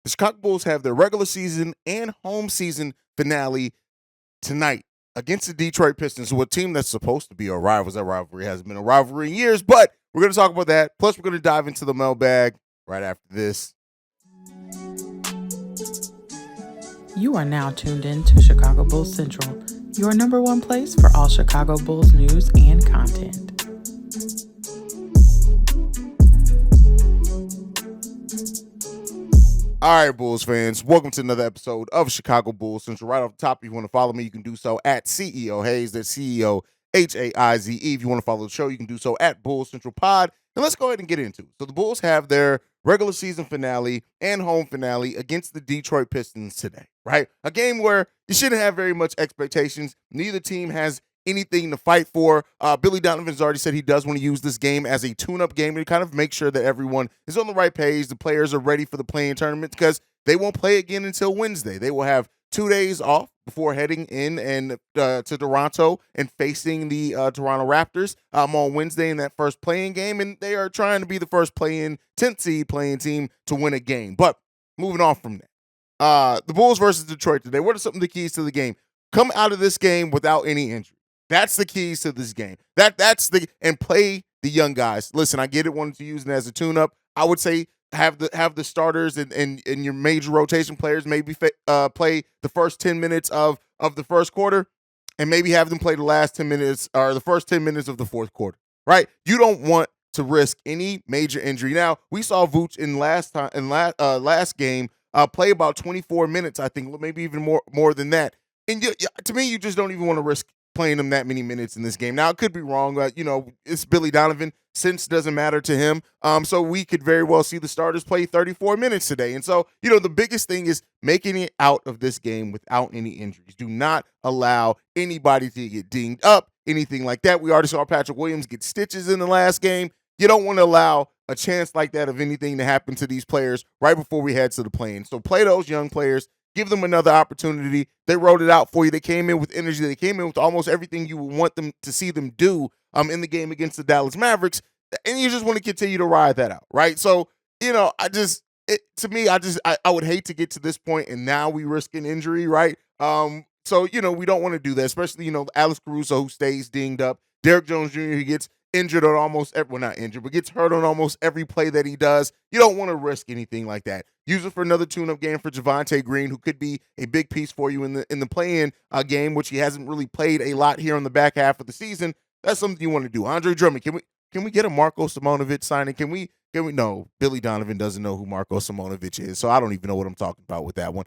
The Chicago Bulls have their regular season and home season finale tonight against the Detroit Pistons, who are a team that's supposed to be a rival. That rivalry hasn't been a rivalry in years, but we're going to talk about that. Plus, we're going to dive into the mailbag right after this. You are now tuned in to Chicago Bulls Central, your number one place for all Chicago Bulls news and content. All right, Bulls fans, welcome to another episode of Chicago Bulls Central. Right off the top, if you want to follow me, you can do so at CEO Hayes. That's CEO Haize. If you want to follow the show, you can do so at Bulls Central Pod. And let's go ahead and get into it. So the Bulls have their regular season finale and home finale against the Detroit Pistons today, right? A game where you shouldn't have very much expectations. Neither team has anything to fight for. Billy Donovan's already said he does want to use this game as a tune-up game to kind of make sure that everyone is on the right page. The players are ready for the play-in tournament because they won't play again until Wednesday. They will have 2 days off before heading in and to Toronto and facing the Toronto Raptors on Wednesday in that first play-in game, and they are trying to be the first play-in 10th seed play-in team to win a game. But moving on from that, the Bulls versus Detroit today. What are some of the keys to the game? Come out of this game without any injury. That's the keys to this game. And play the young guys. Listen, I get it, wanted to use it as a tune-up. I would say have the starters and your major rotation players maybe play the first 10 minutes of the first quarter, and maybe have them play the last 10 minutes or the first 10 minutes of the fourth quarter. Right? You don't want to risk any major injury. Now, we saw Vooch in last game play about 24 minutes, I think, maybe even more than that. And to me, you just don't even want to risk playing him that many minutes in this game. Now, it could be wrong. It's Billy Donovan. Sense doesn't matter to him. So we could very well see the starters play 34 minutes today. And so, the biggest thing is making it out of this game without any injuries. Do not allow anybody to get dinged up, anything like that. We already saw Patrick Williams get stitches in the last game. You don't want to allow a chance like that of anything to happen to these players right before we head to the play-in. So play those young players. Give them another opportunity. They wrote it out for you. They came in with energy. They came in with almost everything you would want them to see them do in the game against the Dallas Mavericks. And you just want to continue to ride that out, right? So, I would hate to get to this point and now we risk an injury, right? So, we don't want to do that, especially, Alex Caruso, who stays dinged up. Derrick Jones Jr., who gets injured on almost not injured, but gets hurt on almost every play that he does. You don't want to risk anything like that. Use it for another tune-up game for Javonte Green, who could be a big piece for you in the play-in game, which he hasn't really played a lot here on the back half of the season. That's something you want to do. Andre Drummond, can we get a Marko Simonovic signing? Can we? No, Billy Donovan doesn't know who Marko Simonovic is, so I don't even know what I'm talking about with that one.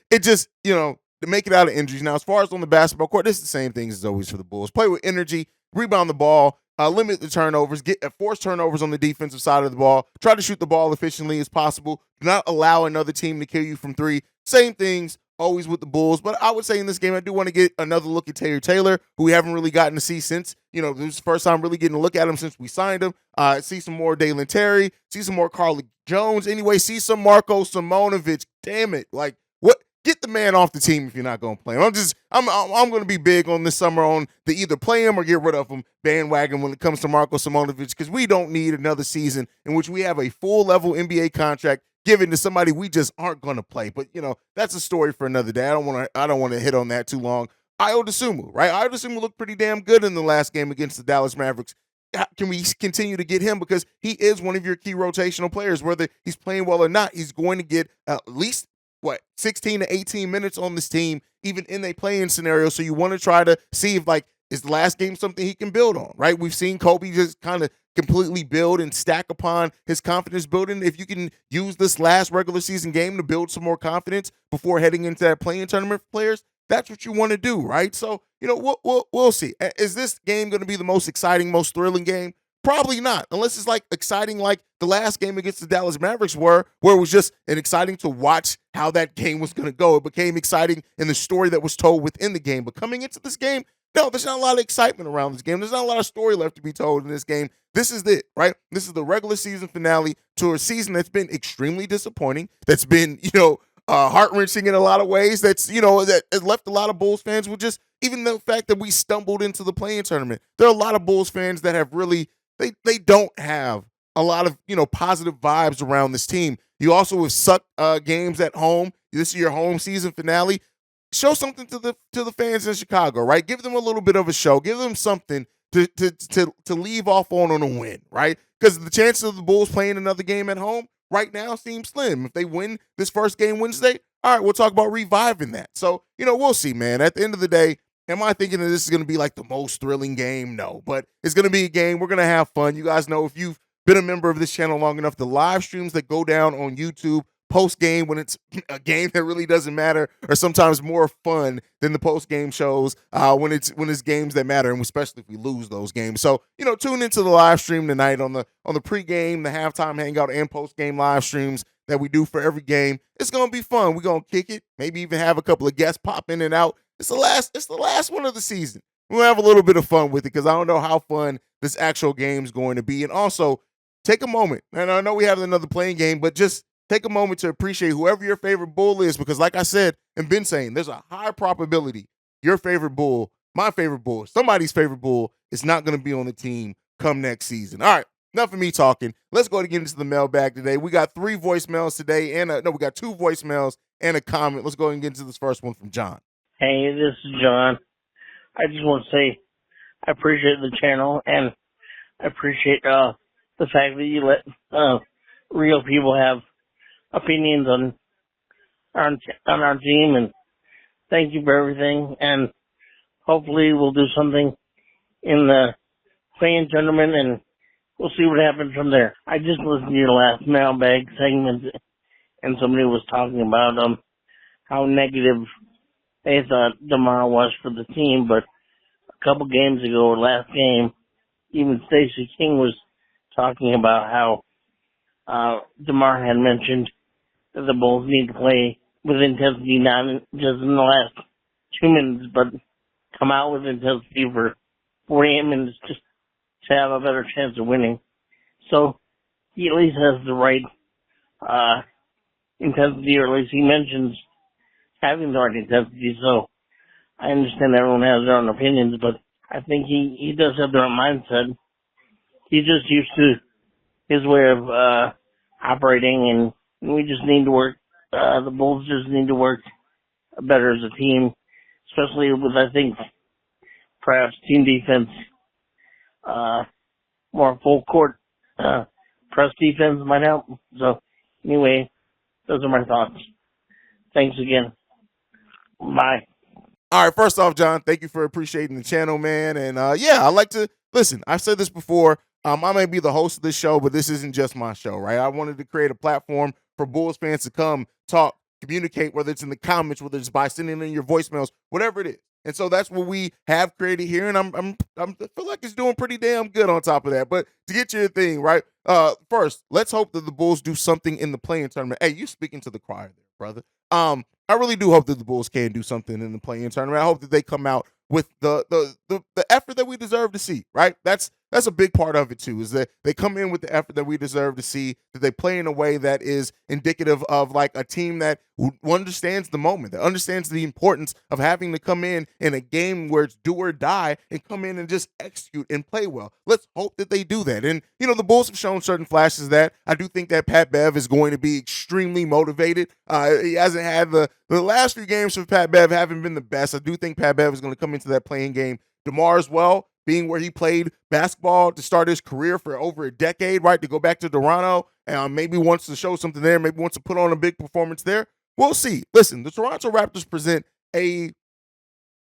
It just, to make it out of injuries. Now, as far as on the basketball court, it's the same things as always for the Bulls. Play with energy, rebound the ball, limit the turnovers, force turnovers on the defensive side of the ball, try to shoot the ball efficiently as possible, do not allow another team to kill you from three. Same things always with the Bulls, but I would say in this game I do want to get another look at Taylor, who we haven't really gotten to see since, this is the first time really getting a look at him since we signed him. See some more Dalen Terry, see some more Carly Jones, anyway, see some Marko Simonovic. Damn it, what? Get the man off the team if you're not going to play him. I'm going to be big on this summer on the either play him or get rid of him bandwagon when it comes to Marko Simonovic, because we don't need another season in which we have a full-level NBA contract given to somebody we just aren't going to play. But, that's a story for another day. I don't want to hit on that too long. Ayo Dosunmu, right? Ayo Dosunmu looked pretty damn good in the last game against the Dallas Mavericks. Can we continue to get him? Because he is one of your key rotational players. Whether he's playing well or not, he's going to get at least 16 to 18 minutes on this team, even in a play-in scenario. So you want to try to see if, is the last game something he can build on, right? We've seen Kobe just kind of completely build and stack upon his confidence building. If you can use this last regular season game to build some more confidence before heading into that play-in tournament for players, that's what you want to do, right? So, we'll see. Is this game going to be the most exciting, most thrilling game? Probably not, unless it's exciting like the last game against the Dallas Mavericks were, where it was just exciting to watch how that game was going to go. It became exciting in the story that was told within the game. But coming into this game, no, there's not a lot of excitement around this game. There's not a lot of story left to be told in this game. This is it, right? This is the regular season finale to a season that's been extremely disappointing, that's been, heart-wrenching in a lot of ways, that's, that has left a lot of Bulls fans with just, even the fact that we stumbled into the play-in tournament. There are a lot of Bulls fans that have really, they don't have a lot of, positive vibes around this team. You also have sucked games at home. This is your home season finale. Show something to the fans in Chicago, right? Give them a little bit of a show. Give them something to leave off on a win, right? Because the chances of the Bulls playing another game at home right now seem slim. If they win this first game Wednesday, all right, we'll talk about reviving that. So, we'll see, man. At the end of the day, am I thinking that this is going to be like the most thrilling game? No, but it's going to be a game. We're going to have fun. You guys know, if you've been a member of this channel long enough, the live streams that go down on YouTube post game when it's a game that really doesn't matter are sometimes more fun than the post game shows when it's games that matter, and especially if we lose those games. So tune into the live stream tonight on the pregame, the halftime hangout, and post game live streams that we do for every game. It's gonna be fun. We're gonna kick it, maybe even have a couple of guests pop in and out. It's the last one of the season. We'll have a little bit of fun with it because I don't know how fun this actual game is going to be. And also, take a moment. And I know we have another playing game, but just take a moment to appreciate whoever your favorite Bull is, because like I said and been saying, there's a high probability your favorite Bull, my favorite Bull, somebody's favorite Bull is not going to be on the team come next season. All right, enough of me talking. Let's go to get into the mailbag today. We got 3 voicemails today, and we got 2 voicemails and a comment. Let's go and get into this first one from John. Hey, this is John. I just want to say I appreciate the channel, and I appreciate the fact that you let real people have opinions on our team, and thank you for everything, and hopefully we'll do something in the play-in tournament, and we'll see what happens from there. I just listened to your last mailbag segment, and somebody was talking about how negative they thought DeMar was for the team, but a couple games ago, or last game, even Stacey King was talking about how DeMar had mentioned that the Bulls need to play with intensity, not just in the last 2 minutes, but come out with intensity for 48 minutes just to have a better chance of winning. So he at least has the right intensity, or at least he mentions having the right intensity. So I understand everyone has their own opinions, but I think he does have the right mindset. He's just used to his way of operating, and we just need to work. The Bulls just need to work better as a team, especially with, I think, perhaps team defense, more full court press defense might help. So anyway, those are my thoughts. Thanks again. Bye. All right, first off, John, thank you for appreciating the channel, man. And I like to listen. I've said this before. I may be the host of this show, but this isn't just my show, right? I wanted to create a platform for Bulls fans to come, talk, communicate, whether it's in the comments, whether it's by sending in your voicemails, whatever it is. And so that's what we have created here, and I feel like it's doing pretty damn good on top of that. But to get your thing, right? First, let's hope that the Bulls do something in the play-in tournament. Hey, you speaking to the choir there, brother. I really do hope that the Bulls can do something in the play-in tournament. I hope that they come out with the effort that we deserve to see, right? That's a big part of it too, is that they come in with the effort that we deserve to see, that they play in a way that is indicative of like a team that understands the moment, that understands the importance of having to come in a game where it's do or die and come in and just execute and play well. Let's hope that they do that. And, the Bulls have shown certain flashes of that. I do think that Pat Bev is going to be extremely motivated. He hasn't had the last few games for Pat Bev haven't been the best. I do think Pat Bev is going to come into that playing game. DeMar as well, being where he played basketball to start his career for over a decade, right, to go back to Toronto and maybe wants to show something there, maybe wants to put on a big performance there. We'll see. Listen, the Toronto Raptors present a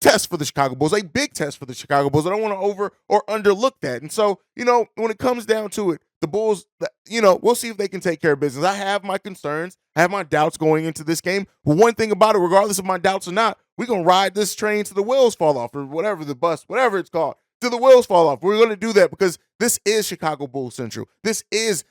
test for the Chicago Bulls, a big test for the Chicago Bulls. I don't want to over or underlook that. And so, when it comes down to it, the Bulls, we'll see if they can take care of business. I have my concerns. I have my doubts going into this game. But one thing about it, regardless of my doubts or not, we're going to ride this train till the wheels fall off, or whatever, the bus, whatever it's called, till the wheels fall off. We're going to do that because this is Chicago Bulls Central.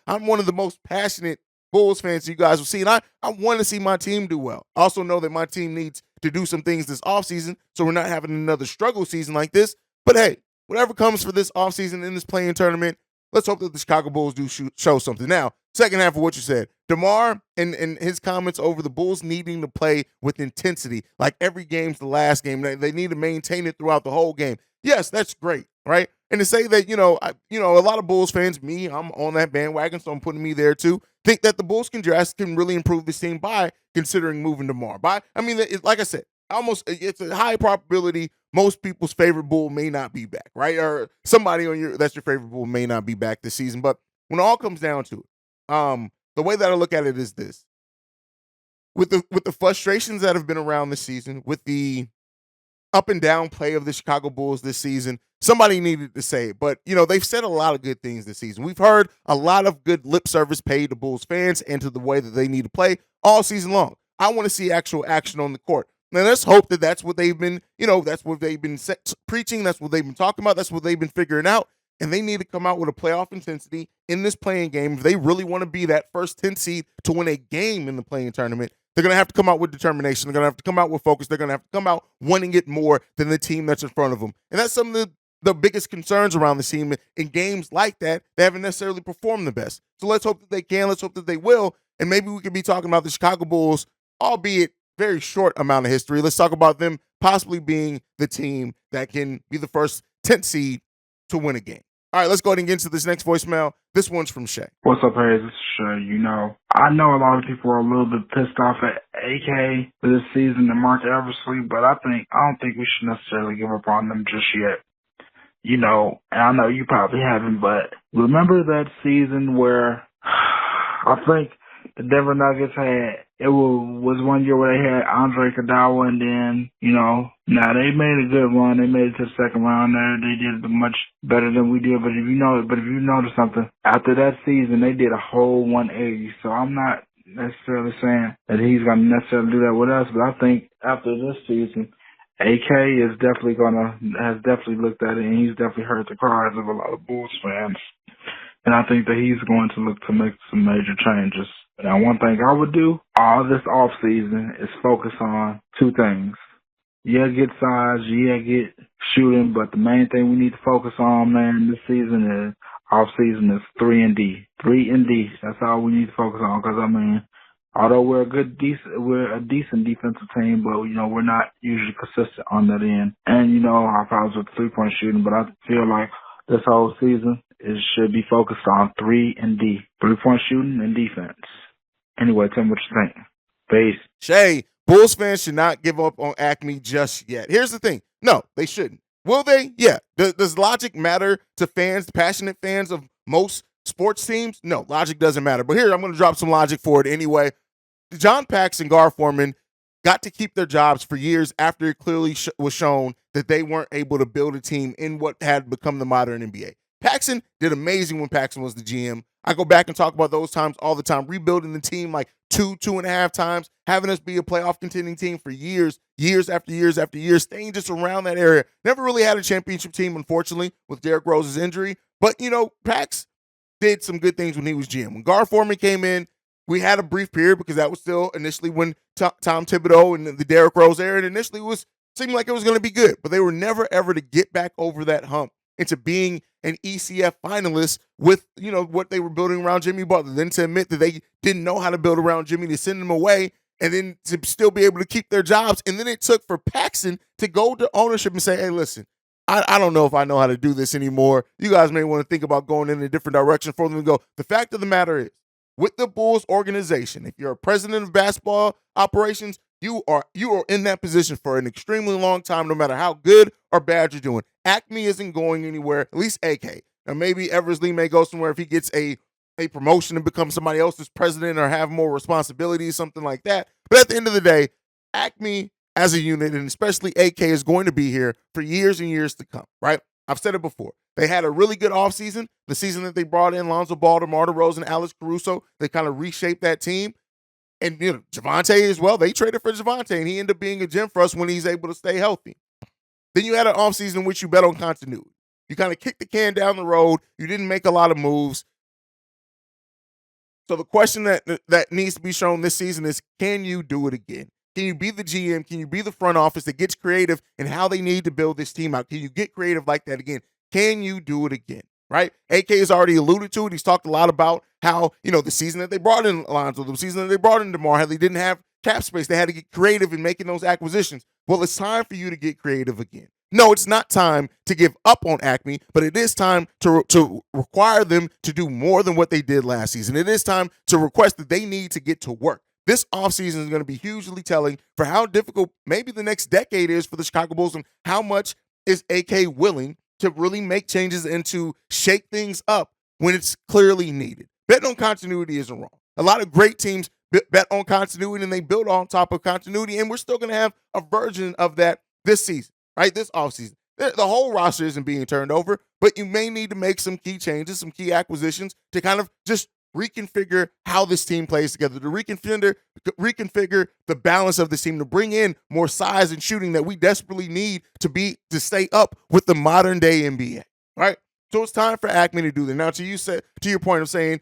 I'm one of the most passionate Bulls fans you guys will see, and I want to see my team do well. I also know that my team needs to do some things this offseason, so we're not having another struggle season like this. But hey, whatever comes for this offseason in this play-in tournament, let's hope that the Chicago Bulls do show something. Now, second half of what you said, DeMar and his comments over the Bulls needing to play with intensity, like every game's the last game. They need to maintain it throughout the whole game. Yes, that's great, right? And to say that, a lot of Bulls fans, I'm on that bandwagon, so I'm putting me there too. think that the Bulls can really improve this team by considering moving DeMar. Like I said, it's a high probability most people's favorite Bull may not be back, right? Or somebody that's your favorite Bull may not be back this season. But when it all comes down to it, the way that I look at it is this: with the frustrations that have been around this season, with the up and down play of the Chicago Bulls this season, somebody needed to say it. But, they've said a lot of good things this season. We've heard a lot of good lip service paid to Bulls fans and to the way that they need to play all season long. I want to see actual action on the court. Now, let's hope that that's what they've been, preaching. That's what they've been talking about. That's what they've been figuring out. And they need to come out with a playoff intensity in this playing game. If they really want to be that first 10 seed to win a game in the playing tournament, they're going to have to come out with determination. They're going to have to come out with focus. They're going to have to come out wanting it more than the team that's in front of them. And that's some of the biggest concerns around the team in games like that. They haven't necessarily performed the best. So let's hope that they can. Let's hope that they will. And maybe we could be talking about the Chicago Bulls, albeit very short amount of history. Let's talk about them possibly being the team that can be the first 10th seed to win a game. All right, let's go ahead and get into this next voicemail. This one's from Shay. What's up, Hayes? This is Shay. I know a lot of people are a little bit pissed off at AK for this season and Mark Eversley, but I don't think we should necessarily give up on them just yet. And I know you probably haven't, but remember that season where I think the Denver Nuggets was 1 year where they had Andre Iguodala, and then, now they made a good run. They made it to the second round there. They did much better than we did. But if you notice something, after that season, they did a whole 180. So I'm not necessarily saying that he's going to necessarily do that with us, but I think after this season, AK has definitely looked at it, and he's definitely heard the cries of a lot of Bulls fans. And I think that he's going to look to make some major changes. Now, one thing I would do all this offseason is focus on two things. Yeah, get size, yeah, get shooting, but the main thing we need to focus on, man, this season offseason is 3-and-D. 3-and-D. That's all we need to focus on, because, although we're a decent defensive team, but, we're not usually consistent on that end. And, our problems with three-point shooting, but I feel like this whole season should be focused on 3-and-D. 3-point shooting and defense. Anyway, tell me what you think. Peace. Shay, Bulls fans should not give up on AKME just yet. Here's the thing. No, they shouldn't. Will they? Yeah. Does logic matter to fans, passionate fans of most sports teams? No, logic doesn't matter. But here, I'm going to drop some logic for it anyway. John Pax and Gar Forman got to keep their jobs for years after it clearly was shown that they weren't able to build a team in what had become the modern NBA. Paxson did amazing when Paxson was the GM. I go back and talk about those times all the time, rebuilding the team like two and a half times, having us be a playoff contending team for years after years after years, staying just around that area. Never really had a championship team, unfortunately, with Derrick Rose's injury. But, Pax did some good things when he was GM. When Gar Forman came in, we had a brief period because that was still initially when Tom Thibodeau and the Derrick Rose era, and initially seemed like it was going to be good. But they were never, ever to get back over that hump into being an ECF finalist with, what they were building around Jimmy Butler. Then to admit that they didn't know how to build around Jimmy, to send him away, and then to still be able to keep their jobs. And then it took for Paxson to go to ownership and say, hey, listen, I don't know if I know how to do this anymore. You guys may want to think about going in a different direction for them to go. The fact of the matter is, with the Bulls organization, if you're a president of basketball operations, you are in that position for an extremely long time, no matter how good or bad you're doing. AKME isn't going anywhere, at least AK. Now, maybe Eversley may go somewhere if he gets a promotion and become somebody else's president or have more responsibilities, something like that. But at the end of the day, AKME as a unit, and especially AK, is going to be here for years and years to come, right? I've said it before. They had a really good offseason. The season that they brought in Lonzo Ball, DeMar DeRozan, and Alex Caruso, they kind of reshaped that team. And, Javante as well. They traded for Javante, and he ended up being a gem for us when he's able to stay healthy. Then you had an offseason in which you bet on continuity. You kind of kicked the can down the road. You didn't make a lot of moves. So the question that needs to be shown this season is, can you do it again? Can you be the GM? Can you be the front office that gets creative in how they need to build this team out? Can you get creative like that again? Can you do it again? Right? AK has already alluded to it. He's talked a lot about how, the season that they brought in Alonzo, the season that they brought in DeMar, how they didn't have cap space. They had to get creative in making those acquisitions. Well, it's time for you to get creative again. No, it's not time to give up on AKME, but it is time to require them to do more than what they did last season. It is time to request that they need to get to work. This offseason is going to be hugely telling for how difficult maybe the next decade is for the Chicago Bulls and how much is AK willing to really make changes and to shake things up when it's clearly needed. Betting on continuity isn't wrong. A lot of great teams bet on continuity and they build on top of continuity, and we're still going to have a version of that this season, right? This offseason. The whole roster isn't being turned over, but you may need to make some key changes, some key acquisitions to kind of just reconfigure how this team plays together, to reconfigure the balance of this team, to bring in more size and shooting that we desperately need to stay up with the modern day NBA, right? So it's time for AKME to do that. Now, to your point of saying,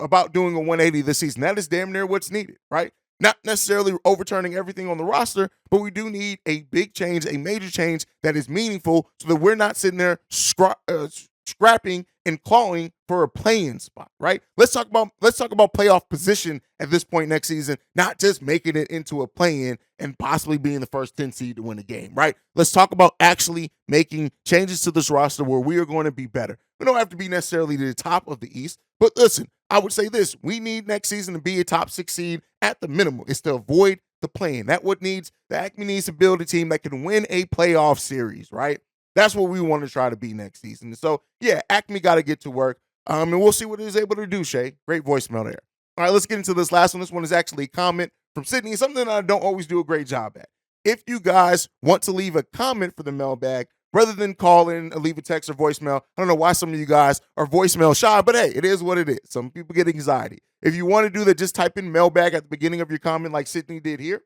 about doing a 180 this season, that is damn near what's needed, right? Not necessarily overturning everything on the roster, but we do need a big change, a major change that is meaningful so that we're not sitting there scrapping and clawing for a play-in spot, right? Let's talk about playoff position at this point next season, not just making it into a play-in and possibly being the first 10 seed to win a game, right? Let's talk about actually making changes to this roster where we are going to be better. We don't have to be necessarily to the top of the East, but listen, I would say this: we need next season to be a top 6 seed at the minimum. It's to avoid the play-in. The AKME needs to build a team that can win a playoff series, right? That's what we want to try to be next season. So, yeah, AKME got to get to work, and we'll see what he's able to do, Shay. Great voicemail there. All right, let's get into this last one. This one is actually a comment from Sydney, something that I don't always do a great job at. If you guys want to leave a comment for the mailbag, rather than call in or leave a text or voicemail, I don't know why some of you guys are voicemail shy, but hey, it is what it is. Some people get anxiety. If you want to do that, just type in mailbag at the beginning of your comment like Sydney did here,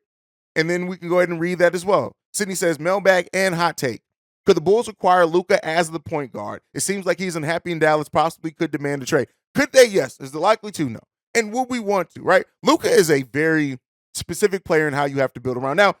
and then we can go ahead and read that as well. Sydney says, mailbag and hot take. Could the Bulls acquire Luka as the point guard? It seems like he's unhappy in Dallas, possibly could demand a trade. Could they? Yes. Is it likely to? No. And would we want to, right? Luka is a very specific player in how you have to build around. Now,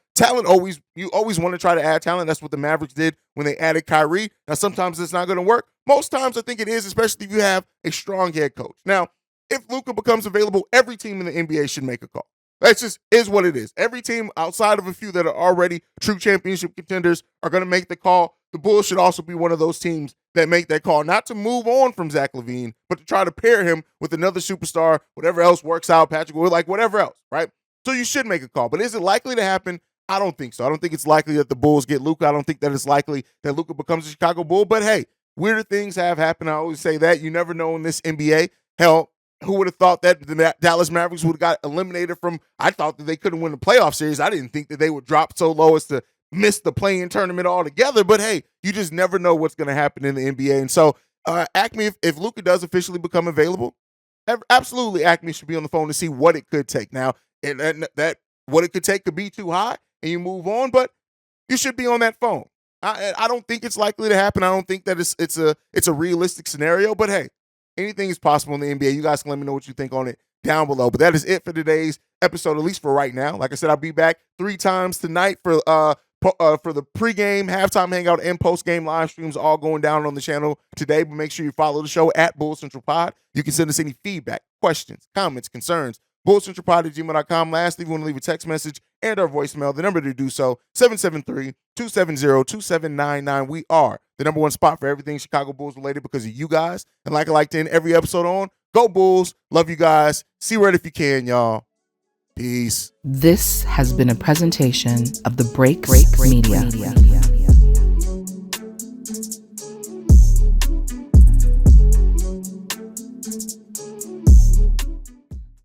you always want to try to add talent. That's what the Mavericks did when they added Kyrie. Now, sometimes it's not going to work. Most times I think it is, especially if you have a strong head coach. Now, if Luka becomes available, every team in the NBA should make a call. That just is what it is. Every team outside of a few that are already true championship contenders are going to make the call. The Bulls should also be one of those teams that make that call, not to move on from Zach LaVine, but to try to pair him with another superstar, whatever else works out, Patrick Wood, like whatever else, right? So you should make a call. But is it likely to happen? I don't think so. I don't think it's likely that the Bulls get Luka. I don't think that it's likely that Luka becomes a Chicago Bull. But hey, weirder things have happened. I always say that. You never know in this NBA. Hell, who would have thought that the Dallas Mavericks would have got eliminated from? I thought that they couldn't win the playoff series. I didn't think that they would drop so low as to miss the play-in tournament altogether. But hey, you just never know what's going to happen in the NBA. And so, AKME, if Luka does officially become available, absolutely AKME should be on the phone to see what it could take. Now, that what it could take could be too high, and you move on. But you should be on that phone. I don't think it's likely to happen. I don't think that it's a realistic scenario. But hey, anything is possible in the NBA. You guys can let me know what you think on it down below. But that is it for today's episode, at least for right now. Like I said, I'll be back 3 times tonight for the pregame, halftime hangout, and postgame live streams all going down on the channel today. But make sure you follow the show at Bulls Central Pod. You can send us any feedback, questions, comments, concerns, bullscentralpod@gmail.com. Lastly, if you want to leave a text message and our voicemail, the number to do so, 773-270-2799. We are the number one spot for everything Chicago Bulls related because of you guys. And like I like to end every episode on, go Bulls. Love you guys. See red if you can, y'all. Peace. This has been a presentation of the Break Media.